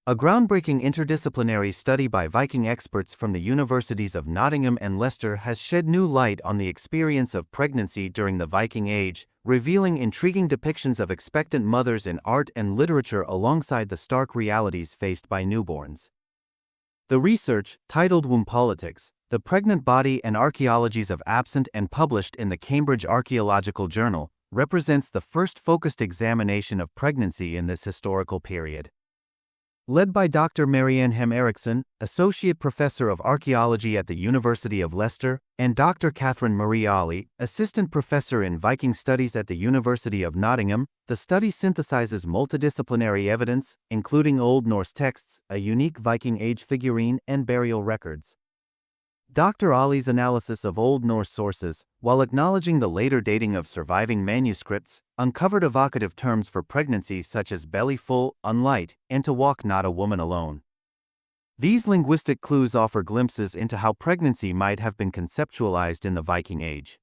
A groundbreaking interdisciplinary study by Viking experts from the universities of Nottingham and Leicester has shed new light on the experience of pregnancy during the Viking Age, revealing intriguing depictions of expectant mothers in art and literature alongside the stark realities faced by newborns. The research, titled Womb Politics, The Pregnant Body and Archaeologies of Absent and published in the Cambridge Archaeological Journal, represents the first focused examination of pregnancy in this historical period. Led by Dr. Marianne Hem Eriksson, Associate Professor of Archaeology at the University of Leicester, and Dr. Catherine Marie Ali, Assistant Professor in Viking Studies at the University of Nottingham, the study synthesizes multidisciplinary evidence, including Old Norse texts, a unique Viking Age figurine, and burial records. Dr. Ali's analysis of Old Norse sources, while acknowledging the later dating of surviving manuscripts, uncovered evocative terms for pregnancy such as belly full, unlight, and to walk not a woman alone. These linguistic clues offer glimpses into how pregnancy might have been conceptualized in the Viking Age.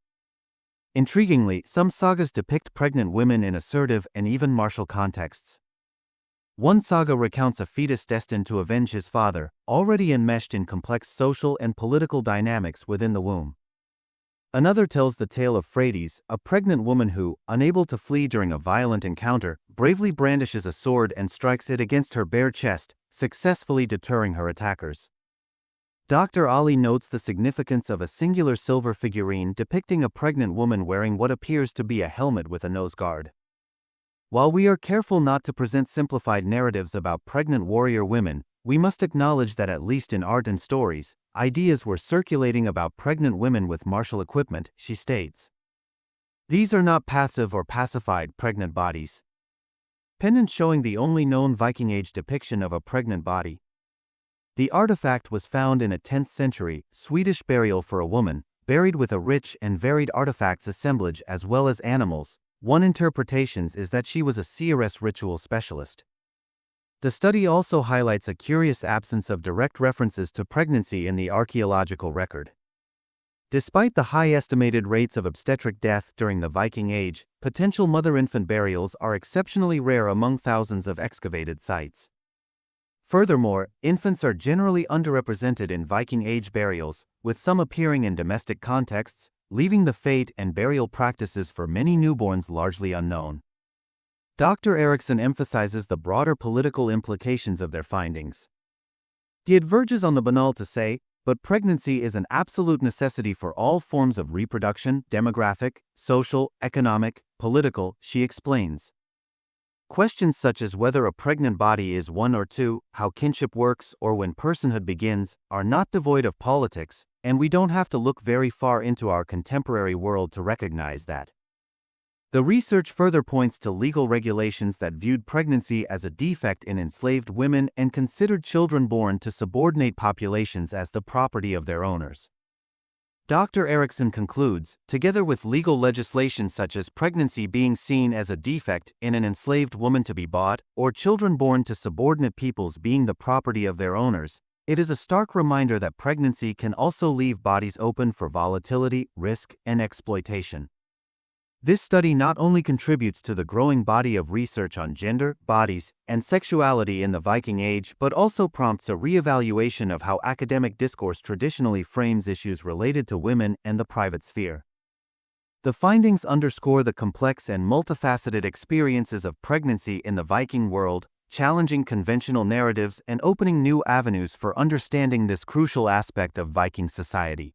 Intriguingly, some sagas depict pregnant women in assertive and even martial contexts. One saga recounts a fetus destined to avenge his father, already enmeshed in complex social and political dynamics within the womb. Another tells the tale of Freydis, a pregnant woman who, unable to flee during a violent encounter, bravely brandishes a sword and strikes it against her bare chest, successfully deterring her attackers. Dr. Ali notes the significance of a singular silver figurine depicting a pregnant woman wearing what appears to be a helmet with a nose guard. While we are careful not to present simplified narratives about pregnant warrior women, we must acknowledge that at least in art and stories, ideas were circulating about pregnant women with martial equipment, she states. These are not passive or pacified pregnant bodies. Pendant showing the only known Viking Age depiction of a pregnant body. The artifact was found in a 10th century Swedish burial for a woman, buried with a rich and varied artifacts assemblage as well as animals. One interpretation is that she was a CRS ritual specialist. The study also highlights a curious absence of direct references to pregnancy in the archaeological record. Despite the high estimated rates of obstetric death during the Viking Age, potential mother-infant burials are exceptionally rare among thousands of excavated sites. Furthermore, infants are generally underrepresented in Viking Age burials, with some appearing in domestic contexts, leaving the fate and burial practices for many newborns largely unknown. Dr. Eriksson emphasizes the broader political implications of their findings. He adverges on the banal to say, but pregnancy is an absolute necessity for all forms of reproduction, demographic, social, economic, political, she explains. Questions such as whether a pregnant body is one or two, how kinship works, or when personhood begins, are not devoid of politics, and we don't have to look very far into our contemporary world to recognize that. The research further points to legal regulations that viewed pregnancy as a defect in enslaved women and considered children born to subordinate populations as the property of their owners. Dr. Eriksson concludes, together with legal legislation such as pregnancy being seen as a defect in an enslaved woman to be bought, or children born to subordinate peoples being the property of their owners, it is a stark reminder that pregnancy can also leave bodies open for volatility, risk, and exploitation. This study not only contributes to the growing body of research on gender, bodies, and sexuality in the Viking Age, but also prompts a re-evaluation of how academic discourse traditionally frames issues related to women and the private sphere. The findings underscore the complex and multifaceted experiences of pregnancy in the Viking world, challenging conventional narratives and opening new avenues for understanding this crucial aspect of Viking society.